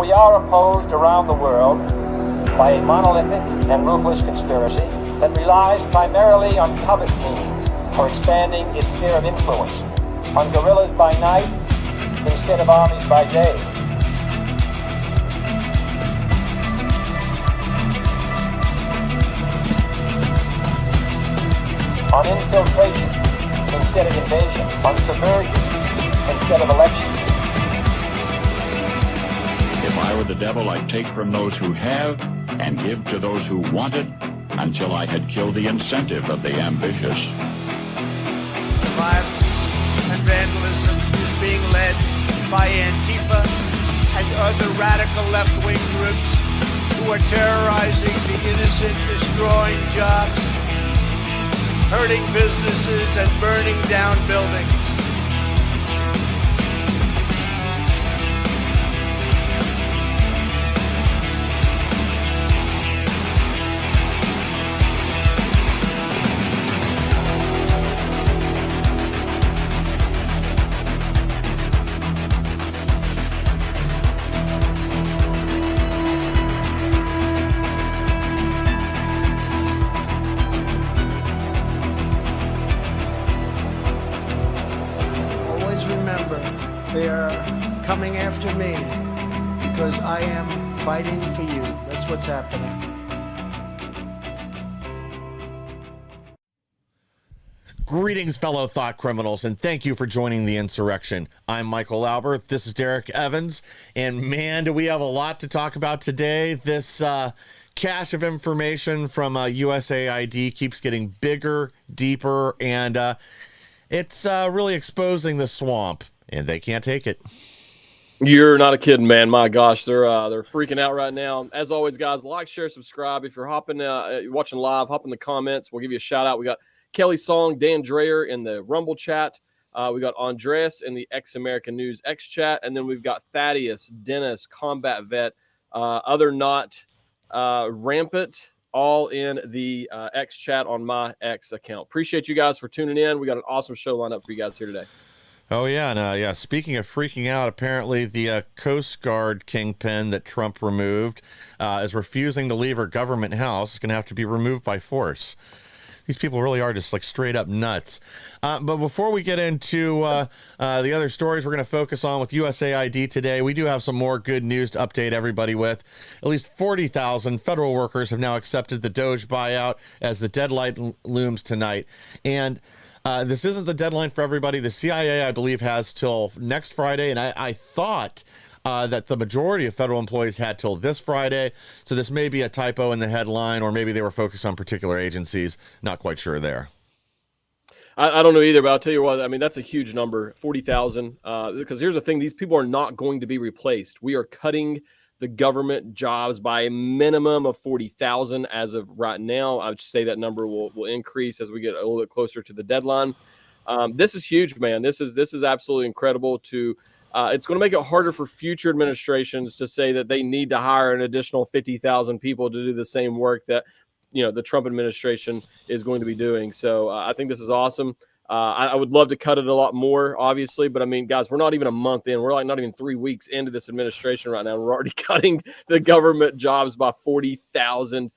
we are opposed around the world by a monolithic and ruthless conspiracy that relies primarily on covert means for expanding its sphere of influence, on guerrillas by night instead of armies by day. On infiltration instead of invasion, on subversion instead of elections. If I were the devil, I'd take from those who have and give to those who wanted until I had killed the incentive of the ambitious. Violence and vandalism is being led by Antifa and other radical left-wing groups who are terrorizing the innocent, destroying jobs, hurting businesses, and burning down buildings. They are coming after me because I am fighting for you. That's what's happening. Greetings, fellow thought criminals, and thank you for joining the Insurrection. I'm Michael Lauber. This is Derrick Evans, and man, do we have a lot to talk about today. This cache of information from USAID keeps getting bigger, deeper, and it's really exposing the swamp. And they can't take it. You're not a kidding, man. My gosh, they're freaking out right now. As always, guys, like, share, subscribe. If you're watching live, hop in the comments. We'll give you a shout out. We got Kelly Song, Dan Dreyer in the Rumble chat. We got Andres in the American News X chat, and then we've got Thaddeus, Dennis, Combat Vet, other not rampant, all in the X chat on my X account. Appreciate you guys for tuning in. We got an awesome show lined up for you guys here today. Oh, yeah. And speaking of freaking out, apparently the Coast Guard kingpin that Trump removed is refusing to leave her government house. It's going to have to be removed by force. These people really are just like straight up nuts. But before we get into the other stories we're going to focus on with USAID today, we do have some more good news to update everybody with. At least 40,000 federal workers have now accepted the DOGE buyout as the deadline looms tonight. And this isn't the deadline for everybody. The CIA, I believe, has till next Friday, and I thought that the majority of federal employees had till this Friday, so this may be a typo in the headline, or maybe they were focused on particular agencies. Not quite sure there. I don't know either, but I'll tell you what, I mean, that's a huge number, 40,000, because here's the thing, these people are not going to be replaced. We are cutting the government jobs by a minimum of 40,000 as of right now. I would say that number will increase as we get a little bit closer to the deadline. This is huge, man. This is absolutely incredible. It's going to make it harder for future administrations to say that they need to hire an additional 50,000 people to do the same work that the Trump administration is going to be doing. So I think this is awesome. I would love to cut it a lot more, obviously, but I mean, guys, we're not even a month in. We're like not even 3 weeks into this administration right now. We're already cutting the government jobs by 40,000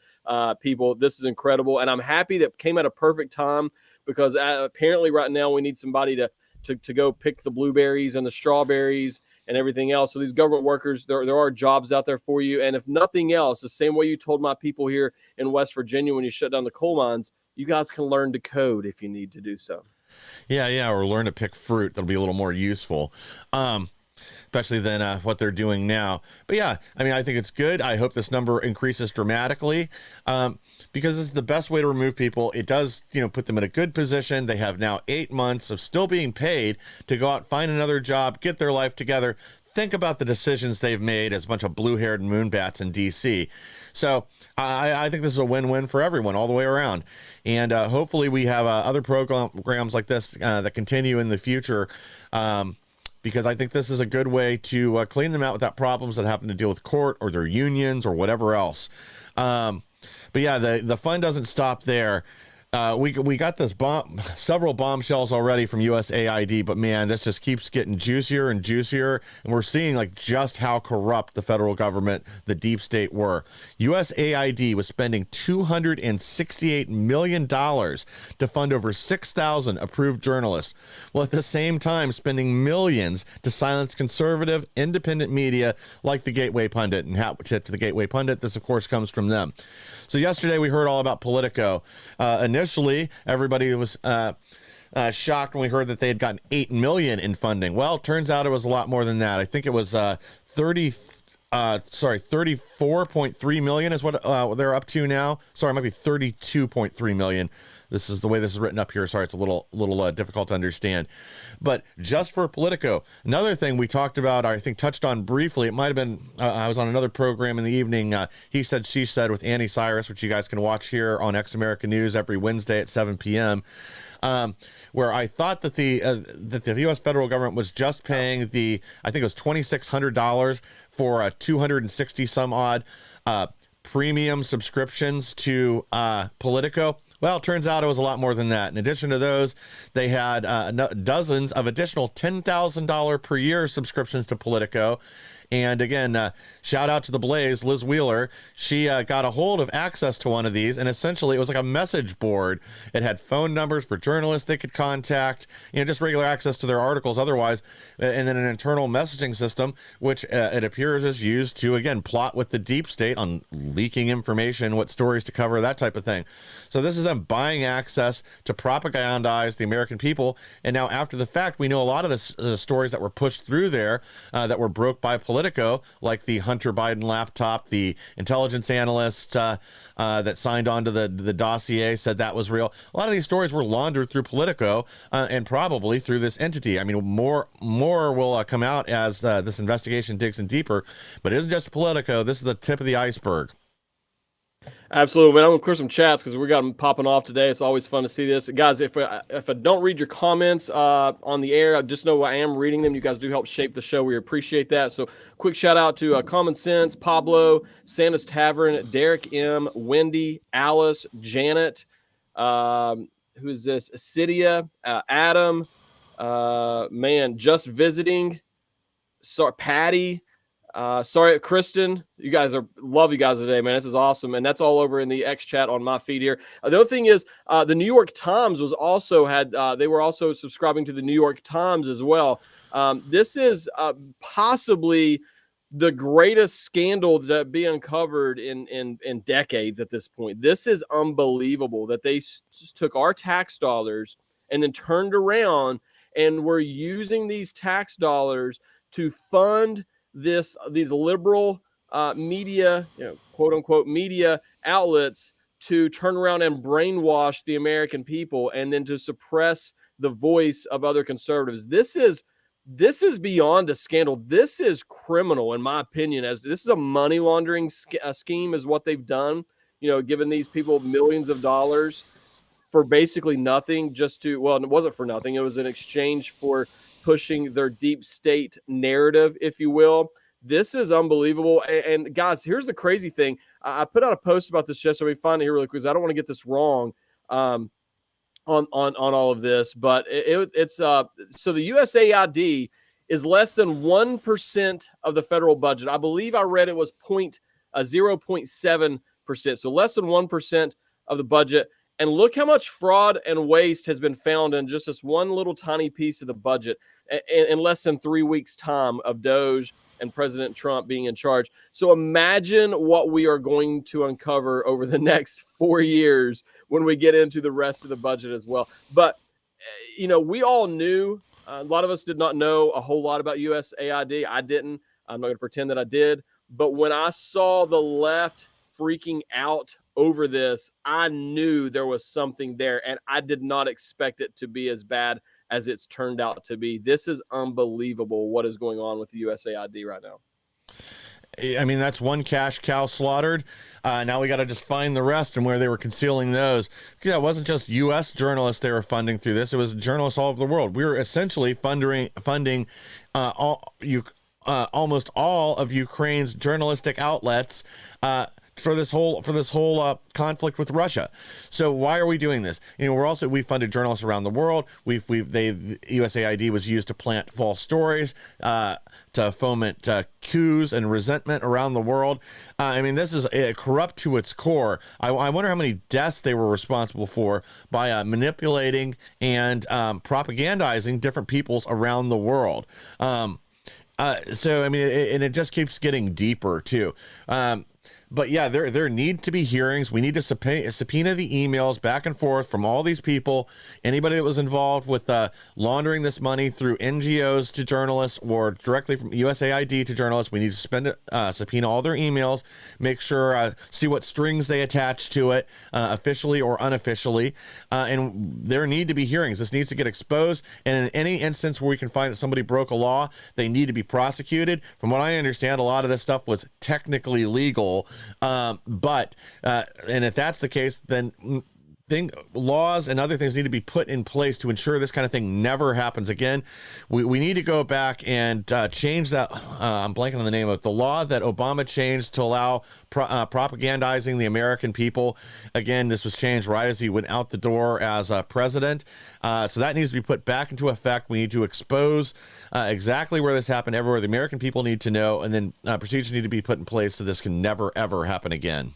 people. This is incredible, and I'm happy that came at a perfect time because apparently right now we need somebody to go pick the blueberries and the strawberries and everything else. So these government workers, there are jobs out there for you, and if nothing else, the same way you told my people here in West Virginia when you shut down the coal mines, you guys can learn to code if you need to do so. Yeah, or learn to pick fruit. That'll be a little more useful, especially than what they're doing now. But yeah, I mean, I think it's good. I hope this number increases dramatically because it's the best way to remove people. It does, put them in a good position. They have now 8 months of still being paid to go out, find another job, get their life together. Think about the decisions they've made as a bunch of blue-haired moonbats in D.C. So I think this is a win-win for everyone all the way around. And hopefully we have other programs like this that continue in the future because I think this is a good way to clean them out without problems that happen to deal with court or their unions or whatever else. But yeah, the fun doesn't stop there. We got this several bombshells already from USAID, but man, this just keeps getting juicier and juicier, and we're seeing like just how corrupt the federal government, the deep state were. USAID was spending $268 million to fund over 6,000 approved journalists, while at the same time spending millions to silence conservative, independent media like the Gateway Pundit. And hat tip to the Gateway Pundit, this of course comes from them. So yesterday we heard all about Politico. Initially, everybody was shocked when we heard that they had gotten $8 million in funding. Well, it turns out it was a lot more than that. I think it was 34.3 million is what they're up to now. Sorry, it might be 32.3 million. This is the way this is written up here. Sorry, it's a little difficult to understand. But just for Politico, another thing we talked about, I think touched on briefly, it might have been, I was on another program in the evening, He Said, She Said with Annie Cyrus, which you guys can watch here on X America News every Wednesday at 7 p.m., where I thought that the U.S. federal government was just paying I think it was $2,600 for 260 some odd premium subscriptions to Politico. Well, it turns out it was a lot more than that. In addition to those, they had dozens of additional $10,000 per year subscriptions to Politico. And again, shout out to the Blaze, Liz Wheeler. She got a hold of access to one of these, and essentially it was like a message board. It had phone numbers for journalists they could contact, just regular access to their articles otherwise, and then an internal messaging system, which it appears is used to, again, plot with the deep state on leaking information, what stories to cover, that type of thing. So this is them buying access to propagandize the American people. And now after the fact, we know a lot of the stories that were pushed through there that were broke by Politico, like the Hunter Biden laptop, the intelligence analyst that signed on to the dossier said that was real. A lot of these stories were laundered through Politico and probably through this entity. I mean, more will come out as this investigation digs in deeper, but it isn't just Politico. This is the tip of the iceberg. Absolutely, man. I'm gonna clear some chats because we got them popping off today. It's always fun to see this, guys. If I don't read your comments on the air, just know I am reading them. You guys do help shape the show. We appreciate that. So, quick shout out to Common Sense, Pablo, Santa's Tavern, Derrick M, Wendy, Alice, Janet. Who's this? Acidia, Adam. Man, just visiting. Sorry, Patty. Sorry, Kristen, love you guys today, man. This is awesome. And that's all over in the X chat on my feed here. The other thing is, the New York Times was also they were also subscribing to the New York Times as well. This is possibly the greatest scandal that be uncovered in decades at this point. This is unbelievable that they took our tax dollars and then turned around and were using these tax dollars to fund these liberal media, quote unquote media outlets to turn around and brainwash the American people and then to suppress the voice of other conservatives. This is beyond a scandal. This is criminal, in my opinion, as this is a money laundering scheme is what they've done, giving these people millions of dollars for basically nothing, it wasn't for nothing. It was in exchange for pushing their deep state narrative, if you will. This is unbelievable. And guys, here's the crazy thing. I put out a post about this yesterday. Let me find it here really quick because I don't want to get this wrong on all of this. But it's so the USAID is less than 1% of the federal budget. I believe I read it was 0.7%. So less than 1% of the budget. And look how much fraud and waste has been found in just this one little tiny piece of the budget in less than 3 weeks' time of Doge and President Trump being in charge. So imagine what we are going to uncover over the next 4 years when we get into the rest of the budget as well. But, we all knew, a lot of us did not know a whole lot about USAID. I didn't. I'm not going to pretend that I did. But when I saw the left freaking out over this, I knew there was something there, and I did not expect it to be as bad as it's turned out to be. This is unbelievable what is going on with the USAID right now. I mean, that's one cash cow slaughtered. Now we got to just find the rest and where they were concealing those. Yeah, it wasn't just U.S. journalists they were funding through this. It was journalists all over the world. We were essentially funding almost all of Ukraine's journalistic outlets for this whole conflict with Russia. So why are we doing this? We funded journalists around the world. USAID was used to plant false stories, to foment coups and resentment around the world. This is corrupt to its core. I wonder how many deaths they were responsible for by manipulating and propagandizing different peoples around the world. And it just keeps getting deeper too. But yeah, there need to be hearings. We need to subpoena the emails back and forth from all these people, anybody that was involved with laundering this money through NGOs to journalists or directly from USAID to journalists. We need to subpoena all their emails, make sure, see what strings they attach to it, officially or unofficially. And there need to be hearings. This needs to get exposed. And in any instance where we can find that somebody broke a law, they need to be prosecuted. From what I understand, a lot of this stuff was technically legal. But if that's the case, then laws and other things need to be put in place to ensure this kind of thing never happens again. We need to go back and change that. I'm blanking on the name of the law that Obama changed to allow propagandizing the American people. Again, this was changed right as he went out the door as president. So that needs to be put back into effect. We need to expose exactly where this happened everywhere. The American people need to know, and then procedures need to be put in place so this can never, ever happen again.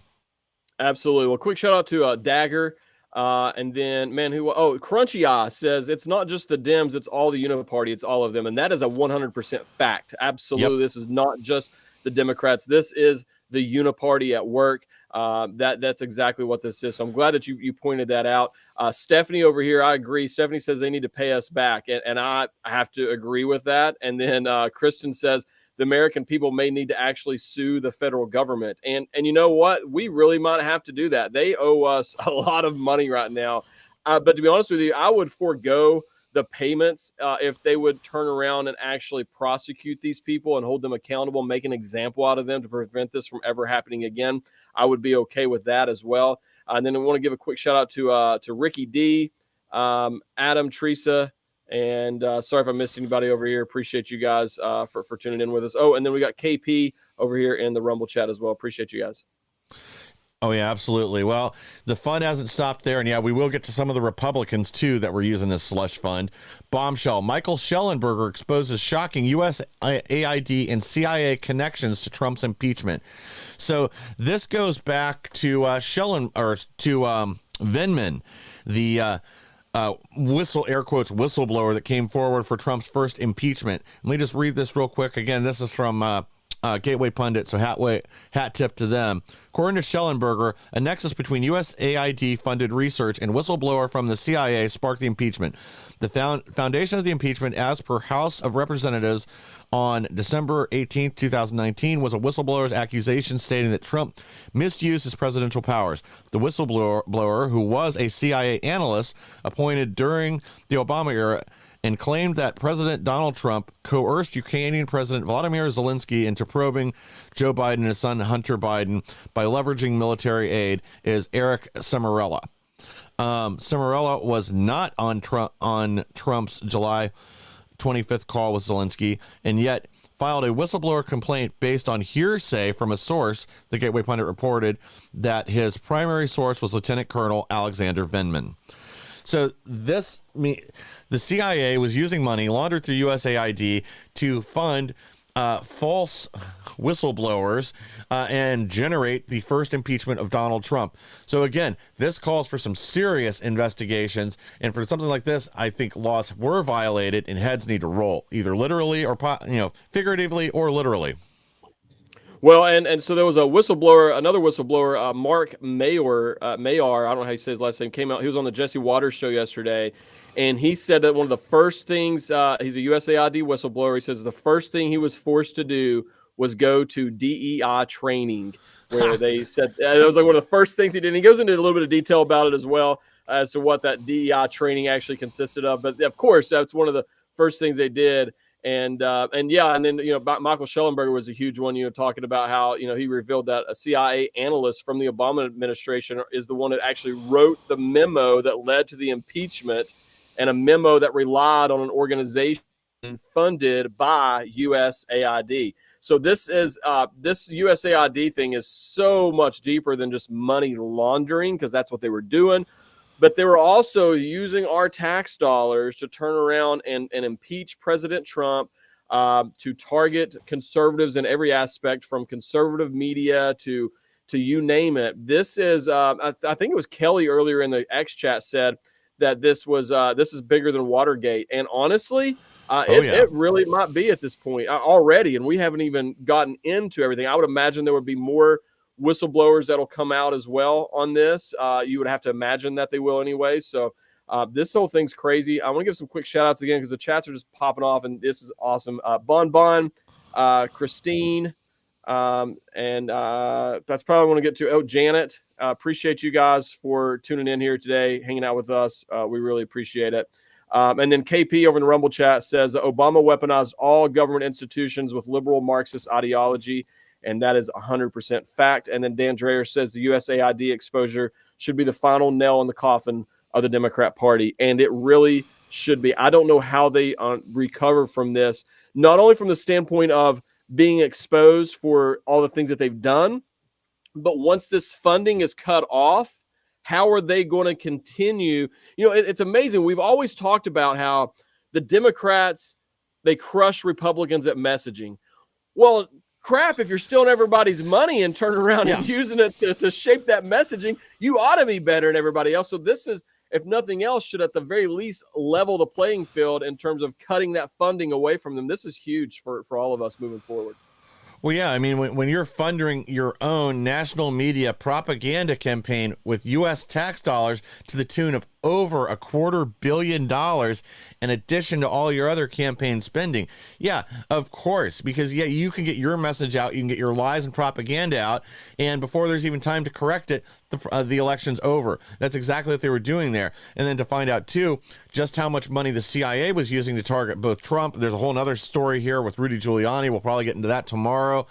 Absolutely. Well, quick shout out to Dagger. And then, Crunchy Eye says it's not just the Dems, it's all the Uniparty, it's all of them. And that is a 100% fact. Absolutely. Yep. This is not just the Democrats. This is the Uniparty at work. That's exactly what this is. So I'm glad that you pointed that out. Stephanie over here, I agree. Stephanie says they need to pay us back. And I have to agree with that. And then Kristen says the American people may need to actually sue the federal government. And you know what? We really might have to do that. They owe us a lot of money right now. But to be honest with you, I would forego the payments if they would turn around and actually prosecute these people and hold them accountable, make an example out of them to prevent this from ever happening again. I would be okay with that as well. And then I want to give a quick shout out to Ricky D, Adam, Teresa, and sorry if I missed anybody over here. Appreciate you guys for tuning in with us. Oh, and then we got KP over here in the Rumble chat as well. Appreciate you guys. Oh, yeah, absolutely. Well, the fund hasn't stopped there. And yeah, we will get to some of the Republicans, too, that were using this slush fund. Bombshell. Michael Schellenberger exposes shocking USAID and CIA connections to Trump's impeachment. So this goes back to Vindman, the air quotes whistleblower that came forward for Trump's first impeachment. Let me just read this real quick. Again, this is from Gateway Pundit, so hat tip to them. According to Schellenberger, a nexus between USAID-funded research and whistleblower from the CIA sparked the impeachment. The foundation of the impeachment, as per House of Representatives on December 18, 2019, was a whistleblower's accusation stating that Trump misused his presidential powers. The whistleblower, who was a CIA analyst appointed during the Obama era, and claimed that President Donald Trump coerced Ukrainian President Volodymyr Zelensky into probing Joe Biden and his son Hunter Biden by leveraging military aid, is Eric Cimarella. Cimarella was not on Trump's July 25th call with Zelensky, and yet filed a whistleblower complaint based on hearsay from a source. The Gateway Pundit reported that his primary source was Lieutenant Colonel Alexander Vindman. So the CIA was using money laundered through USAID to fund false whistleblowers and generate the first impeachment of Donald Trump. So again, this calls for some serious investigations. And for something like this, I think laws were violated and heads need to roll, either literally or figuratively or literally. Well, and so there was another whistleblower, Mark Mayer, I don't know how you say his last name, came out. He was on the Jesse Waters show yesterday, and he said that one of the first things, he's a USAID whistleblower, he says the first thing he was forced to do was go to DEI training, where they said, it was like one of the first things he did. And he goes into a little bit of detail about it as well, as to what that DEI training actually consisted of. But of course, that's one of the first things they did. And then, Michael Schellenberger was a huge one, talking about how, he revealed that a CIA analyst from the Obama administration is the one that actually wrote the memo that led to the impeachment, and a memo that relied on an organization funded by USAID. So this USAID thing is so much deeper than just money laundering, because that's what they were doing. But they were also using our tax dollars to turn around and impeach President Trump, to target conservatives in every aspect, from conservative media to you name it. This is, I think it was Kelly earlier in the X chat said that this is bigger than Watergate. And honestly, it really might be at this point already. And we haven't even gotten into everything. I would imagine there would be more whistleblowers that'll come out as well on this. You would have to imagine that they will anyway. So this whole thing's crazy. I want to give some quick shout outs again, because the chats are just popping off, and this is awesome. Bon, Christine, and that's probably want to get to. Oh, Janet, appreciate you guys for tuning in here today, hanging out with us. We really appreciate it. And then KP over in the Rumble chat says Obama weaponized all government institutions with liberal Marxist ideology, and that is 100% fact. And then Dan Dreyer says the USAID exposure should be the final nail in the coffin of the Democrat Party, and it really should be. I don't know how they recover from this, not only from the standpoint of being exposed for all the things that they've done, but once this funding is cut off, how are they going to continue? You know, it's amazing. We've always talked about how the Democrats, they crush Republicans at messaging. Well, crap, if you're stealing everybody's money and turning around and using it to shape that messaging, you ought to be better than everybody else. So this is, if nothing else, should at the very least level the playing field in terms of cutting that funding away from them. This is huge for all of us moving forward. Well, yeah, I mean, when you're funding your own national media propaganda campaign with U.S. tax dollars to the tune of over $250 million in addition to all your other campaign spending. Yeah, of course, because you can get your message out, you can get your lies and propaganda out, and before there's even time to correct it, the election's over. That's exactly what they were doing there. And then to find out too just how much money the CIA was using to target both Trump. There's a whole other story here with Rudy Giuliani. We'll probably get into that tomorrow.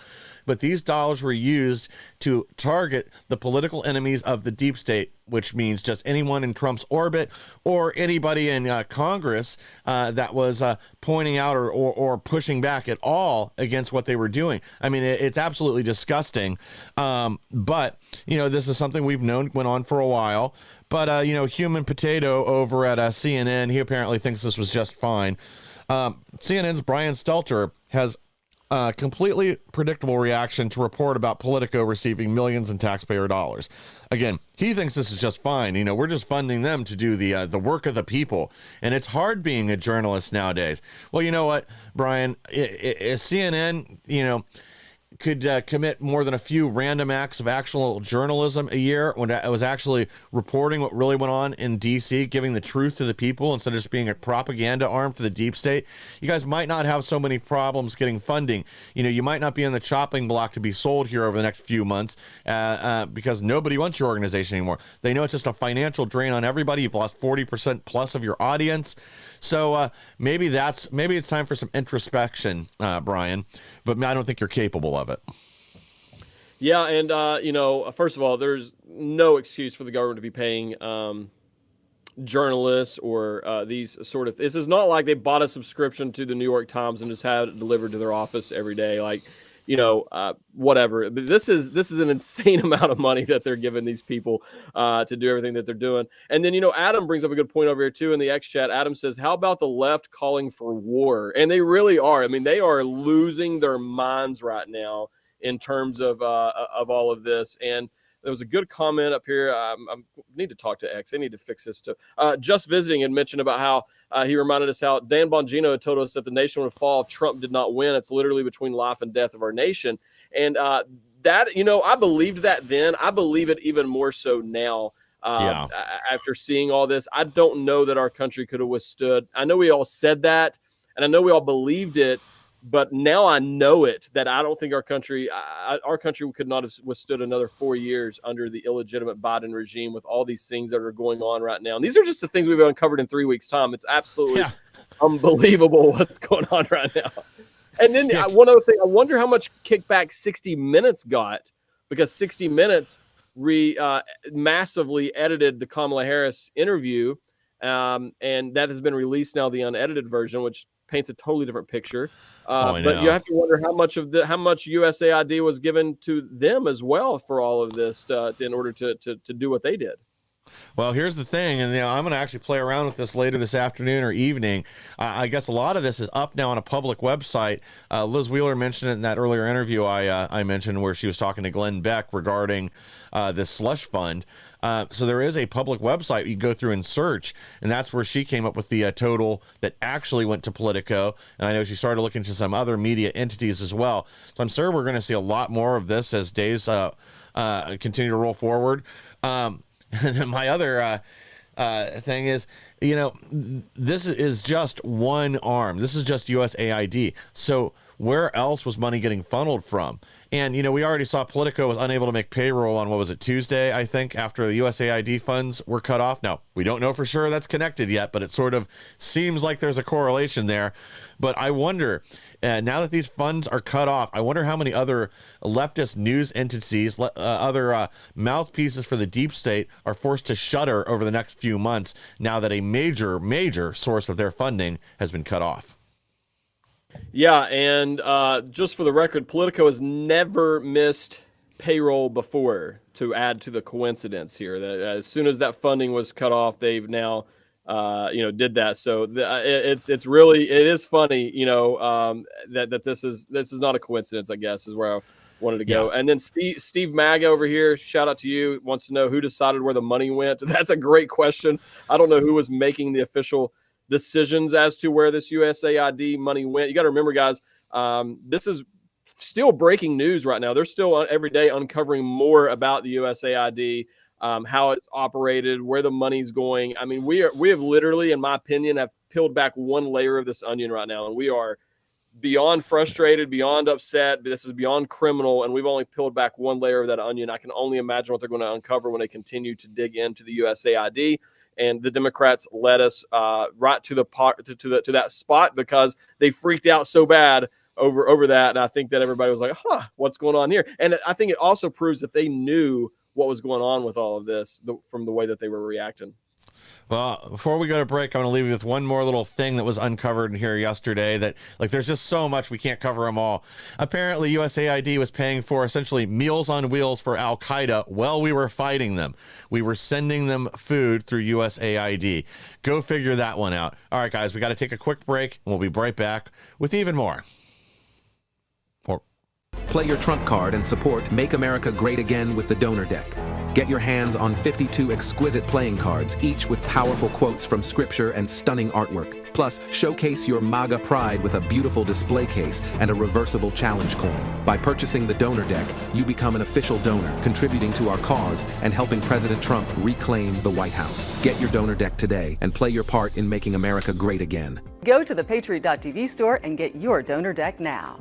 But these dollars were used to target the political enemies of the deep state, which means just anyone in Trump's orbit or anybody in Congress that was pointing out or pushing back at all against what they were doing. I mean, it's absolutely disgusting. But, this is something we've known went on for a while. But, Human Potato over at CNN, he apparently thinks this was just fine. CNN's Brian Stelter has completely predictable reaction to report about Politico receiving millions in taxpayer dollars. Again, he thinks this is just fine. We're just funding them to do the work of the people. And it's hard being a journalist nowadays. Well, you know what, Brian, CNN, could commit more than a few random acts of actual journalism a year when it was actually reporting what really went on in D.C., giving the truth to the people instead of just being a propaganda arm for the deep state, you guys might not have so many problems getting funding. You might not be on the chopping block to be sold here over the next few months because nobody wants your organization anymore. They know it's just a financial drain on everybody. You've lost 40% plus of your audience. So maybe it's time for some introspection, Brian, but I don't think you're capable of it. Yeah, and first of all, there's no excuse for the government to be paying journalists or these sort of. This is not like they bought a subscription to the New York Times and just had it delivered to their office every day. Like, whatever. But this is an insane amount of money that they're giving these people to do everything that they're doing. And then, Adam brings up a good point over here too in the X chat. Adam says, how about the left calling for war? And they really are. I mean, they are losing their minds right now in terms of all of this. And there was a good comment up here. I need to talk to X. I need to fix this too. Just Visiting had mentioned about how he reminded us how Dan Bongino had told us that the nation would fall if Trump did not win. It's literally between life and death of our nation. And that, I believed that then. I believe it even more so now. After seeing all this, I don't know that our country could have withstood. I know we all said that, and I know we all believed it. But now I know it, that I don't think our country could not have withstood another 4 years under the illegitimate Biden regime with all these things that are going on right now. And these are just the things we've uncovered in 3 weeks' time. It's absolutely unbelievable what's going on right now. And then one other thing, I wonder how much kickback 60 Minutes got, because 60 Minutes massively edited the Kamala Harris interview, and that has been released now, the unedited version, which paints a totally different picture. I But know. you have to wonder how much USAID was given to them as well for all of this in order to do what they did. Well, here's the thing, and I'm going to actually play around with this later this afternoon or evening. I guess a lot of this is up now on a public website. Liz Wheeler mentioned it in that earlier interview I mentioned where she was talking to Glenn Beck regarding this slush fund. So there is a public website you go through and search, and that's where she came up with the total that actually went to Politico. And I know she started looking to some other media entities as well. So I'm sure we're going to see a lot more of this as days continue to roll forward. And then my other thing is, this is just one arm. This is just USAID. So where else was money getting funneled from? And, we already saw Politico was unable to make payroll on, what was it, Tuesday, I think, after the USAID funds were cut off. Now, we don't know for sure that's connected yet, but it sort of seems like there's a correlation there. But I wonder, now that these funds are cut off, I wonder how many other leftist news entities, other mouthpieces for the deep state are forced to shutter over the next few months now that a major source of their funding has been cut off. Yeah, and just for the record, Politico has never missed payroll before, to add to the coincidence here. That as soon as that funding was cut off, they've now did that. So it is funny, that this is not a coincidence, I guess, is where I wanted to go. Yeah. And then Steve Maga over here, shout out to you, wants to know who decided where the money went. That's a great question. I don't know who was making the official decisions as to where this USAID money went. You got to remember, guys, this is still breaking news right now. They're still every day uncovering more about the USAID, how it's operated, where the money's going. I mean, we have literally, in my opinion, have peeled back one layer of this onion right now, and we are beyond frustrated, beyond upset. This is beyond criminal, and we've only peeled back one layer of that onion. I can only imagine what they're going to uncover when they continue to dig into the USAID. And the Democrats led us right to that spot because they freaked out so bad over that. And I think that everybody was like, what's going on here? And I think it also proves that they knew what was going on with all of this from the way that they were reacting. Well, before we go to break, I'm going to leave you with one more little thing that was uncovered here yesterday that, there's just so much we can't cover them all. Apparently, USAID was paying for essentially Meals on Wheels for Al-Qaeda while we were fighting them. We were sending them food through USAID. Go figure that one out. All right, guys, we got to take a quick break, and we'll be right back with even more. Play your trump card and support Make America Great Again with the Donor Deck. Get your hands on 52 exquisite playing cards, each with powerful quotes from scripture and stunning artwork. Plus, showcase your MAGA pride with a beautiful display case and a reversible challenge coin. By purchasing the Donor Deck, you become an official donor, contributing to our cause and helping President Trump reclaim the White House. Get your Donor Deck today and play your part in making America great again. Go to the Patriot.tv store and get your Donor Deck now.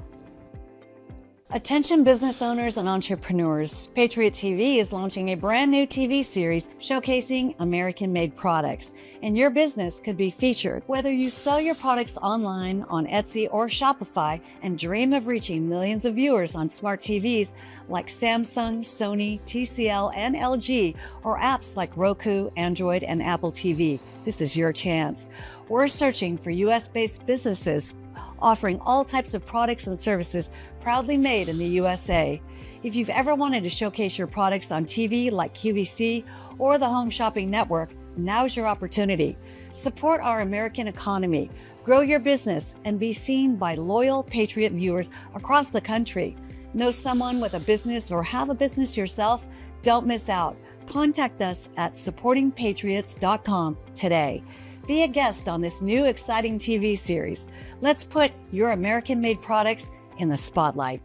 Attention business owners and entrepreneurs, Patriot TV is launching a brand new TV series showcasing American-made products, and your business could be featured. Whether you sell your products online on Etsy or Shopify and dream of reaching millions of viewers on smart TVs like Samsung, Sony, TCL, and LG, or apps like Roku, Android, and Apple TV, this is your chance. We're searching for US-based businesses offering all types of products and services proudly made in the USA. If you've ever wanted to showcase your products on TV like QVC or the Home Shopping Network, now's your opportunity. Support our American economy, grow your business, and be seen by loyal Patriot viewers across the country. Know someone with a business or have a business yourself? Don't miss out. Contact us at supportingpatriots.com today. Be a guest on this new exciting TV series. Let's put your American-made products in the spotlight.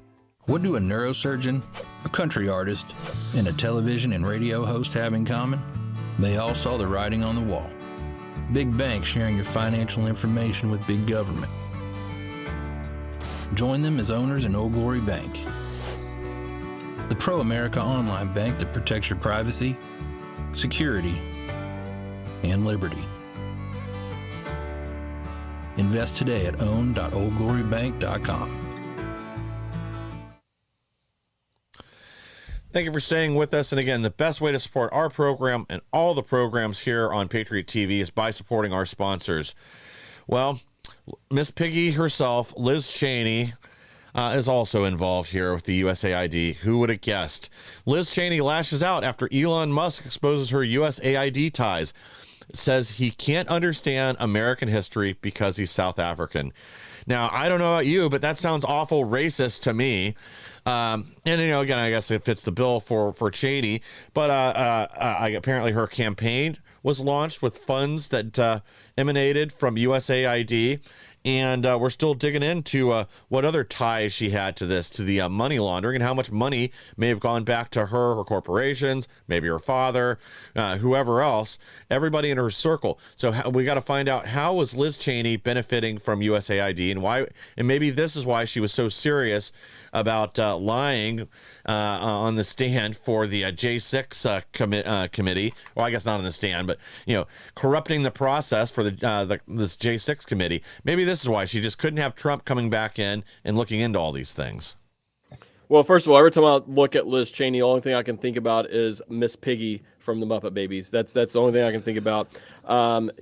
What do a neurosurgeon, a country artist, and a television and radio host have in common? They all saw the writing on the wall. Big banks sharing your financial information with big government. Join them as owners in Old Glory Bank, the pro-America online bank that protects your privacy, security, and liberty. Invest today at own.oldglorybank.com. Thank you for staying with us. And again, the best way to support our program and all the programs here on Patriot TV is by supporting our sponsors. Well, Miss Piggy herself, Liz Cheney, is also involved here with the USAID. Who would have guessed? Liz Cheney lashes out after Elon Musk exposes her USAID ties. Says he can't understand American history because he's South African. Now, I don't know about you, but that sounds awful racist to me. And, again, I guess it fits the bill for Cheney. But apparently her campaign was launched with funds that emanated from USAID. And we're still digging into what other ties she had to this, to the money laundering, and how much money may have gone back to her corporations, maybe her father, whoever else, everybody in her circle. So we got to find out, how was Liz Cheney benefiting from USAID, and why? And maybe this is why she was so serious about lying on the stand for the J6 committee. Well, I guess not on the stand, but corrupting the process for this J6 committee. Maybe this is why she just couldn't have Trump coming back in and looking into all these things. Well, first of all, every time I look at Liz Cheney, the only thing I can think about is Miss Piggy from the Muppet Babies. That's the only thing I can think about. Lying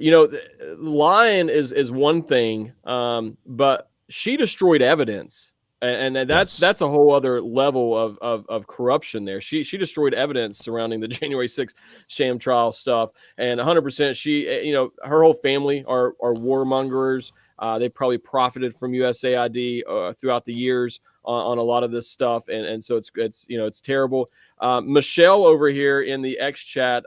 is one thing, but she destroyed evidence. And that's a whole other level of corruption there. She destroyed evidence surrounding the January 6th sham trial stuff, and 100% she, her whole family are warmongers. They probably profited from USAID throughout the years on a lot of this stuff, and so it's terrible. Michelle over here in the X chat,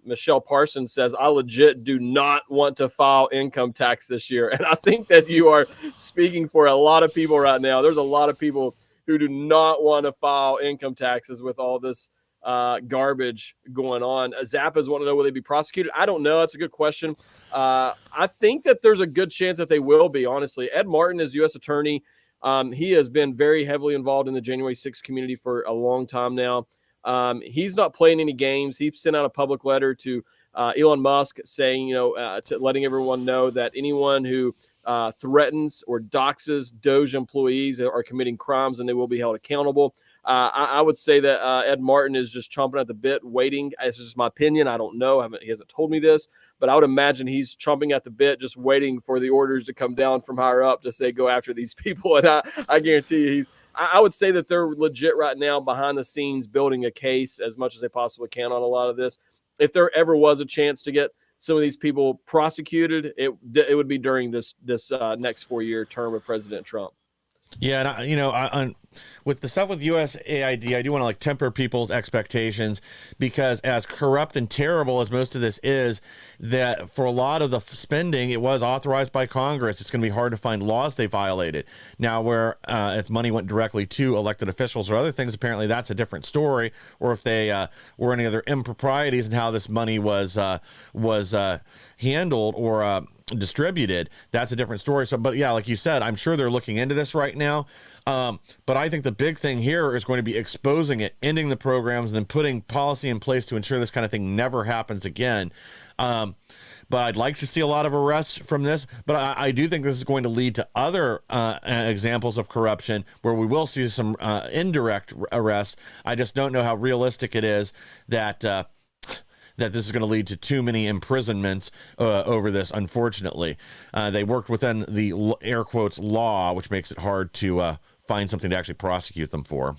Michelle Parsons says, I legit do not want to file income tax this year. And I think that you are speaking for a lot of people right now. There's a lot of people who do not want to file income taxes with all this garbage going on. Zappas want to know, will they be prosecuted? I don't know. That's a good question. I think that there's a good chance that they will be, honestly. Ed Martin is U.S. attorney. He has been very heavily involved in the January 6th community for a long time now. He's not playing any games. He sent out a public letter to Elon Musk saying, to letting everyone know that anyone who threatens or doxes Doge employees are committing crimes, and they will be held accountable. I would say that Ed Martin is just chomping at the bit, waiting. This is just my opinion. I don't know. He hasn't told me this, but I would imagine he's chomping at the bit, just waiting for the orders to come down from higher up to say, go after these people. And I guarantee you I would say that they're legit right now behind the scenes building a case as much as they possibly can on a lot of this. If there ever was a chance to get some of these people prosecuted, it would be during this next 4-year term of President Trump. Yeah, and with the stuff with USAID, I do want to temper people's expectations, because as corrupt and terrible as most of this is, that for a lot of the spending, it was authorized by Congress. It's going to be hard to find laws they violated. Now, where if money went directly to elected officials or other things, apparently that's a different story. Or if they were any other improprieties in how this money was handled or distributed, that's a different story. So, but yeah, like you said, I'm sure they're looking into this right now. But I think the big thing here is going to be exposing it, ending the programs, and then putting policy in place to ensure this kind of thing never happens again. But I'd like to see a lot of arrests from this. But I do think this is going to lead to other examples of corruption where we will see some indirect arrests. I just don't know how realistic it is that this is going to lead to too many imprisonments over this, unfortunately. They worked within the air quotes law, which makes it hard to find something to actually prosecute them for.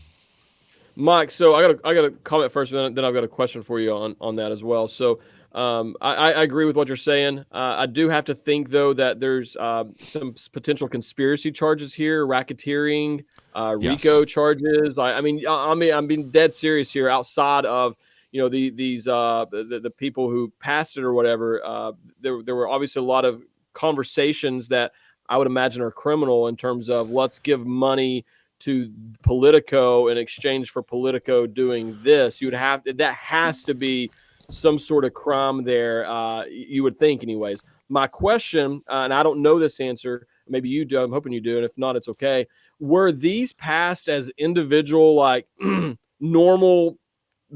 Mike, so I got a comment first, and then I've got a question for you on that as well. So I agree with what you're saying. I do have to think, though, that there's some potential conspiracy charges here, racketeering, RICO charges. I mean, I'm being dead serious here. Outside of the people who passed it or whatever, there were obviously a lot of conversations that I would imagine are criminal in terms of, let's give money to Politico in exchange for Politico doing this. That has to be some sort of crime there. You would think, anyways. My question, and I don't know this answer, maybe you do, I'm hoping you do, and if not, it's okay. Were these passed as individual, normal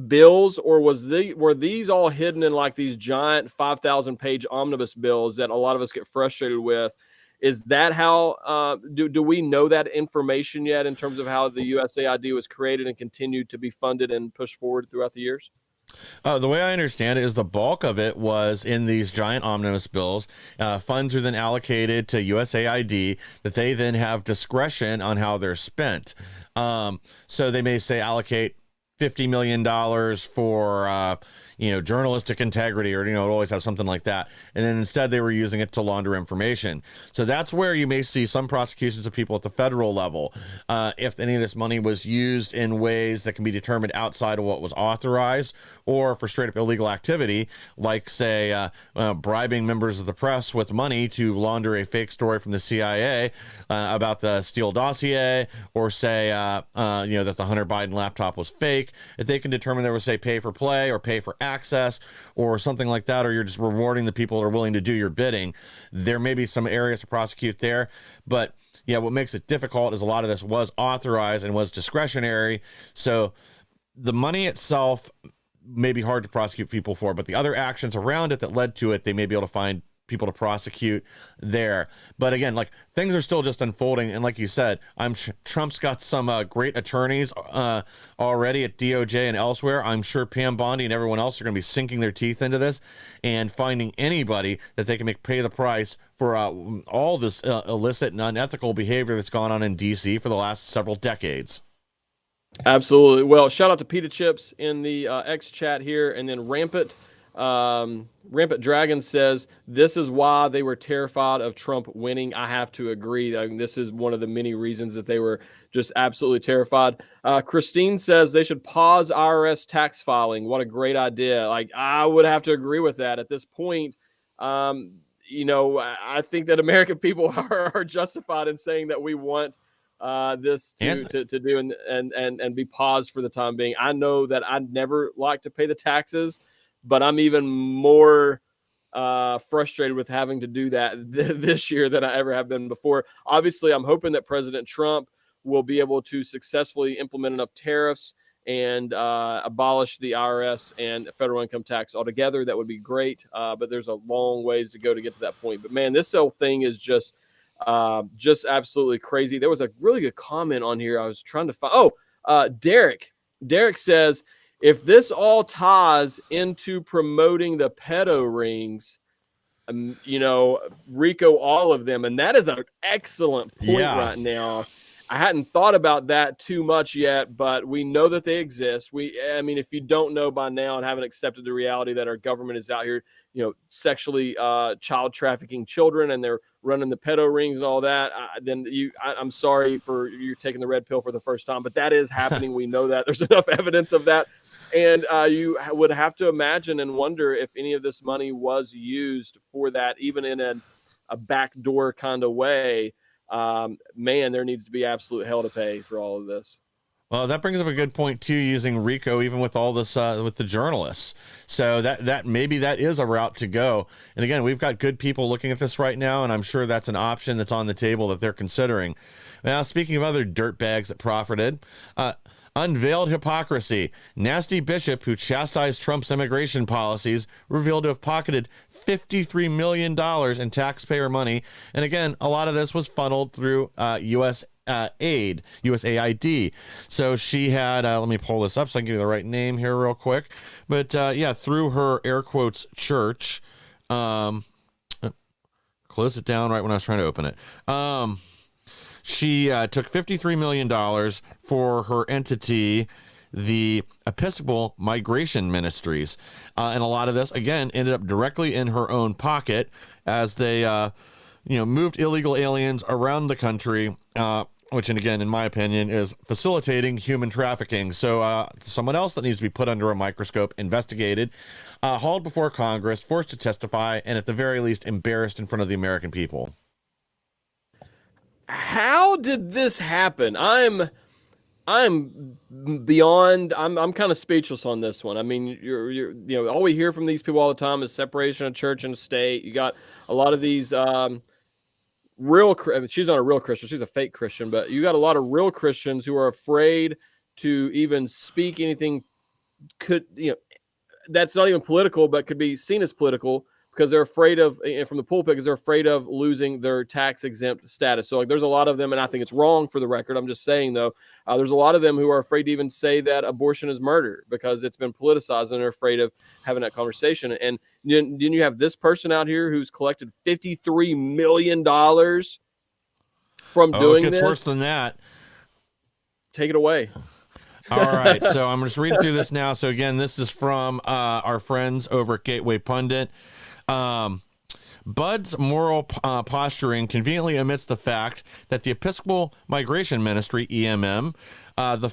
bills, or were these all hidden in these giant 5,000 page omnibus bills that a lot of us get frustrated with? Is that how do we know that information yet in terms of how the USAID was created and continued to be funded and pushed forward throughout the years? The way I understand it is the bulk of it was in these giant omnibus bills. Funds are then allocated to USAID that they then have discretion on how they're spent. So they may say allocate $50 million for, journalistic integrity, or, always have something like that. And then instead they were using it to launder information. So that's where you may see some prosecutions of people at the federal level. If any of this money was used in ways that can be determined outside of what was authorized, or for straight up illegal activity, like say bribing members of the press with money to launder a fake story from the CIA about the Steele dossier, or say, that the Hunter Biden laptop was fake. If they can determine there was, say, pay for play or pay for access or something like that, or you're just rewarding the people that are willing to do your bidding, there may be some areas to prosecute there. But yeah, what makes it difficult is a lot of this was authorized and was discretionary. So the money itself may be hard to prosecute people for, but the other actions around it that led to it, they may be able to find people to prosecute there. But again, like, things are still just unfolding, and like you said, Trump's got some great attorneys already at DOJ and elsewhere. I'm sure Pam Bondi and everyone else are going to be sinking their teeth into this and finding anybody that they can make pay the price for all this illicit and unethical behavior that's gone on in DC for the last several decades. Absolutely. Well, shout out to Pita Chips in the X chat here, and then Rampant Dragon says this is why they were terrified of Trump winning. I have to agree. I mean, this is one of the many reasons that they were just absolutely terrified. Christine says they should pause IRS tax filing. What a great idea. Like, I would have to agree with that at this point. I think that American people are justified in saying that we want this to do and be paused for the time being. I know that I'd never like to pay the taxes, but I'm even more frustrated with having to do that this year than I ever have been before. Obviously, I'm hoping that President Trump will be able to successfully implement enough tariffs and abolish the IRS and federal income tax altogether. That would be great, but there's a long ways to go to get to that point. But man, this whole thing is just absolutely crazy. There was a really good comment on here I was trying to find. Derrick says, if this all ties into promoting the pedo rings, Rico, all of them, and that is an excellent point right now. I hadn't thought about that too much yet, but we know that they exist. If you don't know by now and haven't accepted the reality that our government is out here, sexually child trafficking children, and they're running the pedo rings and all that, I'm sorry for you taking the red pill for the first time, but that is happening. We know that. There's enough evidence of that. And you would have to imagine and wonder if any of this money was used for that, even in a backdoor kind of way. Man, there needs to be absolute hell to pay for all of this. Well, that brings up a good point too, using RICO even with all this with the journalists. So that maybe that is a route to go. And again, we've got good people looking at this right now, and I'm sure that's an option that's on the table that they're considering. Now, speaking of other dirtbags that profited, unveiled hypocrisy. Nasty bishop who chastised Trump's immigration policies revealed to have pocketed $53 million in taxpayer money. And again, a lot of this was funneled through USAID. So she had, let me pull this up so I can give you the right name here real quick. But through her air quotes church, close it down right when I was trying to open it. She took $53 million for her entity, the Episcopal Migration Ministries. And a lot of this, again, ended up directly in her own pocket as they, moved illegal aliens around the country, which, and again, in my opinion, is facilitating human trafficking. So someone else that needs to be put under a microscope, investigated, hauled before Congress, forced to testify, and at the very least, embarrassed in front of the American people. How did this happen? I'm beyond. I'm kind of speechless on this one. I mean, you're all we hear from these people all the time is separation of church and state. You got a lot of these she's not a real Christian. She's a fake Christian, but you got a lot of real Christians who are afraid to even speak anything that's not even political, but could be seen as political, because they're afraid of, from the pulpit, because they're afraid of losing their tax exempt status. So like there's a lot of them, and I think it's wrong for the record. I'm just saying though, there's a lot of them who are afraid to even say that abortion is murder because it's been politicized, and they're afraid of having that conversation. And then you have this person out here who's collected $53 million from doing it gets this. worse than that. Take it away. All right, so I'm just reading through this now. So again, this is from our friends over at Gateway Pundit. Bud's moral posturing conveniently omits the fact that the Episcopal Migration Ministry, EMM, the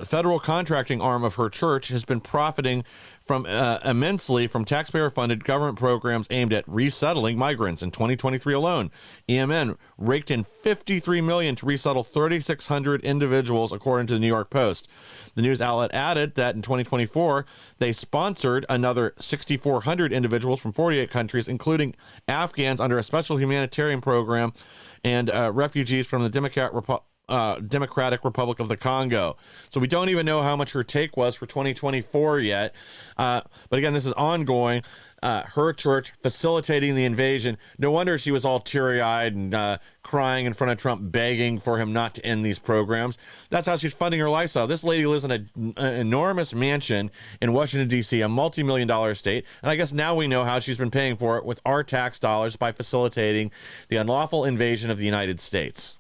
federal contracting arm of her church, has been profiting from immensely from taxpayer-funded government programs aimed at resettling migrants. In 2023 alone, EMN raked in $53 million to resettle 3,600 individuals, according to the New York Post. The news outlet added that in 2024, they sponsored another 6,400 individuals from 48 countries, including Afghans under a special humanitarian program and refugees from the Democratic Republic of the Congo. So we don't even know how much her take was for 2024 yet. But again, this is ongoing. Her church facilitating the invasion. No wonder she was all teary-eyed and crying in front of Trump, begging for him not to end these programs. That's how she's funding her lifestyle. This lady lives in an enormous mansion in Washington, D.C., a multi-million-dollar estate. And I guess now we know how she's been paying for it with our tax dollars by facilitating the unlawful invasion of the United States.